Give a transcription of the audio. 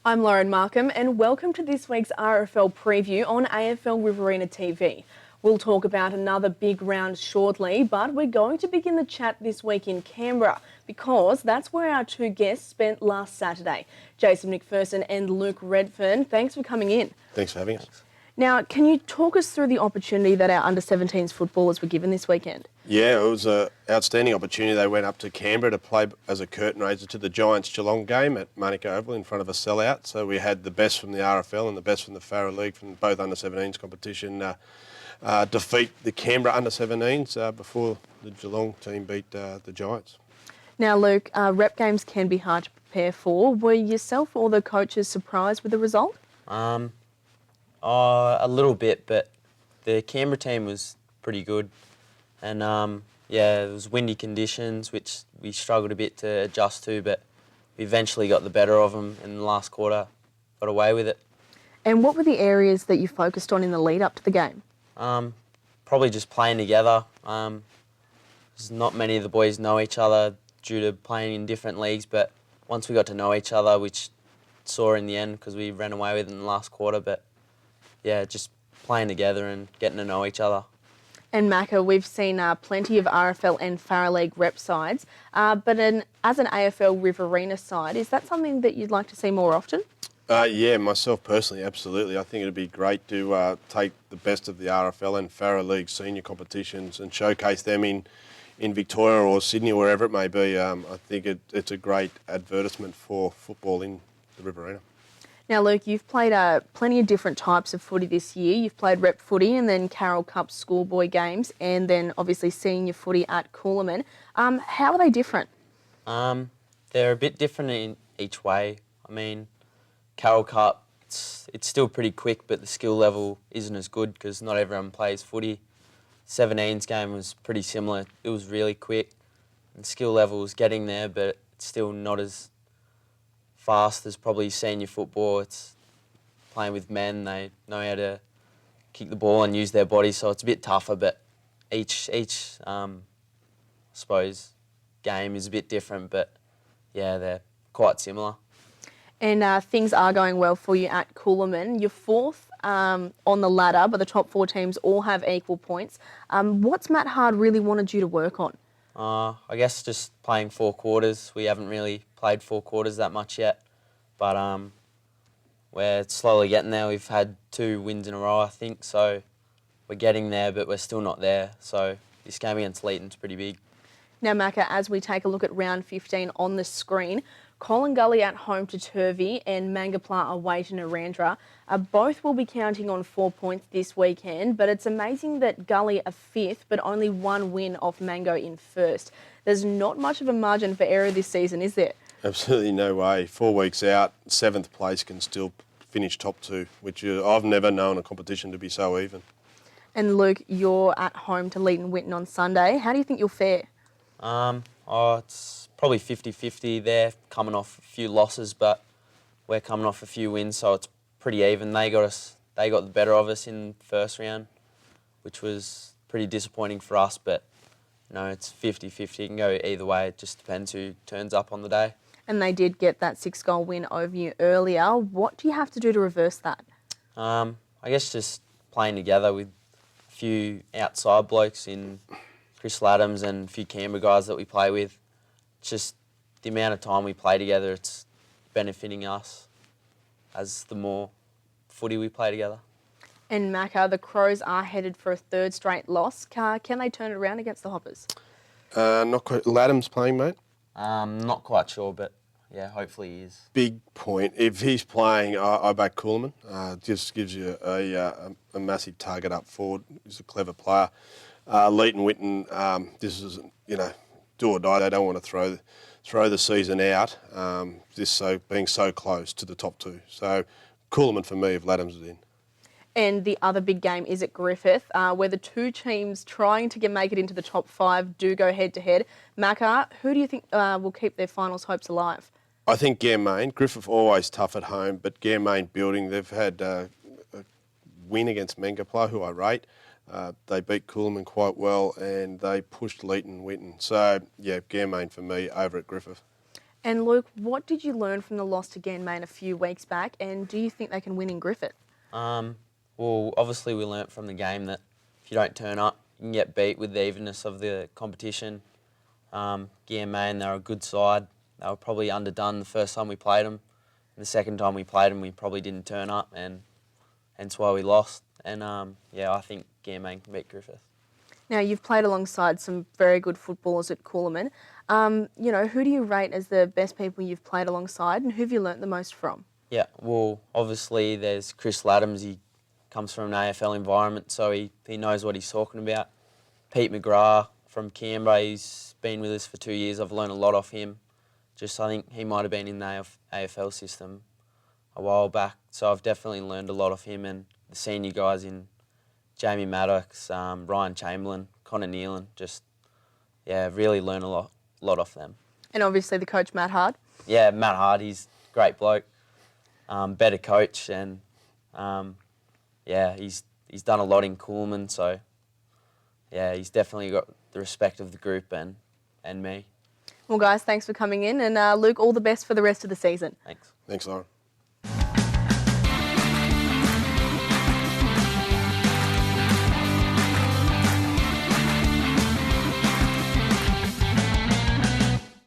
I'm Lauren Markham and welcome to this week's RFL preview on AFL Riverina TV. We'll talk about another big round shortly, but we're going to begin the chat this week in Canberra because that's where our two guests spent last Saturday. Jason McPherson and Luke Redfern, thanks for coming in. Thanks for having us. Now, can you talk us through the opportunity that our under-17s footballers were given this weekend? Yeah, it was an outstanding opportunity. They went up to Canberra to play as a curtain raiser to the Giants-Geelong game at Manuka Oval in front of a sellout. So we had the best from the RFL and the best from the Farrer League from both under-17s competition defeat the Canberra under-17s before the Geelong team beat the Giants. Now, Luke, rep games can be hard to prepare for. Were yourself or the coaches surprised with the result? A little bit, but the Canberra team was pretty good. And, it was windy conditions, which we struggled a bit to adjust to, but we eventually got the better of them in the last quarter, got away with it. And what were the areas that you focused on in the lead up to the game? Probably just playing together. Not many of the boys know each other due to playing in different leagues, but once we got to know each other, which saw in the end because we ran away with it in the last quarter, but yeah, just playing together and getting to know each other. And Macca, we've seen plenty of RFL and Farrer League rep sides, but as an AFL Riverina side, is that something that you'd like to see more often? Yeah, myself personally, absolutely. I think it'd be great to take the best of the RFL and Farrer League senior competitions and showcase them in Victoria or Sydney or wherever it may be. I think it's a great advertisement for football in the Riverina. Now, Luke, you've played plenty of different types of footy this year. You've played rep footy and then Carroll Cup schoolboy games and then obviously senior footy at Coolamon. How are they different? They're a bit different in each way. I mean, Carroll Cup, it's still pretty quick, but the skill level isn't as good because not everyone plays footy. 17's game was pretty similar. It was really quick and skill level was getting there, but it's still not as fast as probably senior football. It's playing with men. They know how to kick the ball and use their body, so it's a bit tougher, but each I suppose, game is a bit different, but yeah, they're quite similar. And things are going well for you at Coolamon. You're fourth on the ladder, but the top four teams all have equal points. What's Matt Hard really wanted you to work on? I guess just playing 4 quarters. We haven't really played 4 quarters that much yet, but we're slowly getting there. We've had 2 wins in a row, I think, so we're getting there, but we're still not there. So this game against Leeton's pretty big. Now, Macca, as we take a look at round 15 on the screen, Colin Gully at home to Turvey and Mangapla away to Narrandera. Both will be counting on 4 points this weekend, but it's amazing that Gully are 5th, but only 1 win off Mango in 1st. There's not much of a margin for error this season, is there? Absolutely no way. 4 weeks out, 7th place can still finish top 2, which I've never known a competition to be so even. And Luke, you're at home to Leeton-Whitton on Sunday. How do you think you'll fare? It's probably 50-50. They're coming off a few losses, but we're coming off a few wins, so it's pretty even. They got the better of us in the first round, which was pretty disappointing for us, but no, it's 50-50. It can go either way. It just depends who turns up on the day. And they did get that 6-goal win over you earlier. What do you have to do to reverse that? I guess just playing together with a few outside blokes in Chris Laddams and a few Canberra guys that we play with. It's just the amount of time we play together, it's benefiting us as the more footy we play together. And Macca, the Crows are headed for a 3rd straight loss. Can they turn it around against the Hoppers? Not quite. Laddam's playing, mate? Not quite sure, but yeah, hopefully he is. Big point. If he's playing, I back Coolamon. Just gives you a massive target up forward. He's a clever player. Leeton-Whitton, this is, do or die. They don't want to throw the season out, being so close to the top 2. So Coolamon for me if Laddams is in. And the other big game is at Griffith, where the 2 teams trying to make it into the top 5 do go head-to-head. Macca, who do you think will keep their finals hopes alive? I think Gairmain. Griffith always tough at home, but Gairmain building. They've had a win against Mangapla, who I rate. They beat Coolamon quite well and they pushed Leeton-Whitton. So, yeah, Gairmain for me over at Griffith. And Luke, what did you learn from the loss to Ganmain a few weeks back, and do you think they can win in Griffith? Well, obviously we learnt from the game that if you don't turn up, you can get beat with the evenness of the competition. Ganmain, they're a good side. They were probably underdone the first time we played them. And the second time we played them, we probably didn't turn up, and hence why we lost. And yeah, I think Ganmain can beat Griffith. Now, you've played alongside some very good footballers at Coolamon. You know, who do you rate as the best people you've played alongside, and who have you learnt the most from? Yeah, well, obviously there's Chris Laddams. He comes from an AFL environment, so he knows what he's talking about. Pete McGrath from Canberra, he's been with us for 2 years. I've learned a lot off him. Just I think he might have been in the AFL system a while back, so I've definitely learned a lot off him, and the senior guys in Jamie Maddox, Ryan Chamberlain, Connor Nealon, just, yeah, really learned a lot off them. And obviously the coach, Matt Hard. Yeah, Matt Hard, he's a great bloke, better coach, and yeah, he's done a lot in Coolamon, so yeah, he's definitely got the respect of the group and me. Well, guys, thanks for coming in, and Luke, all the best for the rest of the season. Thanks. Thanks, Lauren.